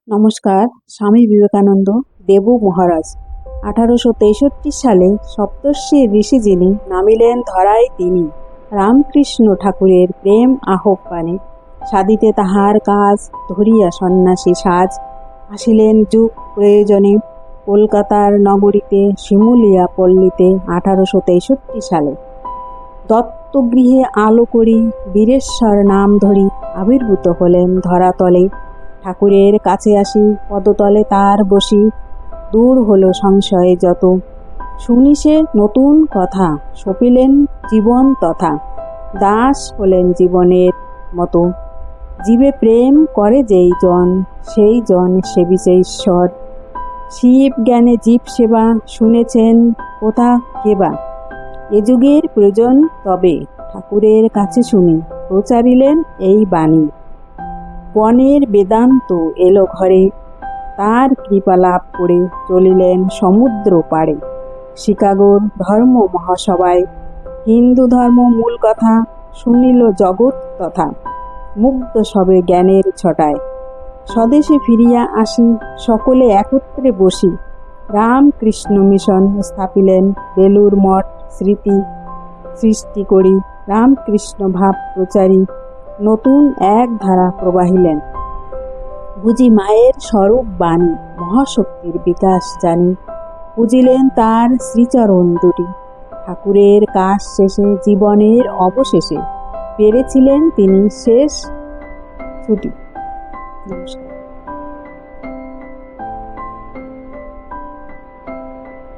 নমস্কার। স্বামী বিবেকানন্দ দেবু মহারাজ 1863 সালে সপ্তর্ষি ঋষি যিনি নামিলেন ধরায় তিনি রামকৃষ্ণ ঠাকুরের প্রেম আহ্বানে সাধিতে তাহার কাজ ধরিয়া সন্ন্যাসী সাজ আসিলেন যুগ প্রয়োজনে কলকাতার নগরীতে শিমুলিয়া পল্লীতে 1863 সালে দত্তগৃহে আলো করি বীরেশ্বর নাম ধরি আবির্ভূত হলেন ধরাতলে। ঠাকুরের কাছে আসি পদতলে তার বসি দূর হলো সংশয় যত শুনি সে নতুন কথা সপিলেন জীবন তথা দাস হলেন জীবনের মতো জীবে প্রেম করে যেই জন সেই জন সেবিছে ঈশ্বর শিব জ্ঞানে জীব সেবা শুনেছেন কোথা কেবা এ যুগের প্রয়োজন তবে ঠাকুরের কাছে শুনি প্রচারিলেন এই বাণী বনের বেদান্ত এলো ঘরে তার কৃপা লাভ করে চলিলেন সমুদ্র পাড়ে শিকাগোর ধর্ম মহাসভায় হিন্দু ধর্ম মূল কথা শুনিল জগৎ তথা মুগ্ধ সবে জ্ঞানের ছটায় স্বদেশে ফিরিয়া আসি সকলে একত্রে বসি রামকৃষ্ণ মিশন স্থাপিলেন বেলুর মঠ স্মৃতি সৃষ্টি করি রামকৃষ্ণ ভাব প্রচারী নতুন এক ধারা প্রবাহিলেন বুঝি মায়ের স্বরূপ বাণী মহাশক্তির বিকাশ জানি বুঝিলেন তার শ্রীচরণ দুটি ঠাকুরের কাজ শেষে জীবনের অবশেষে পেরেছিলেন তিনি শেষ ছুটি। নমস্কার।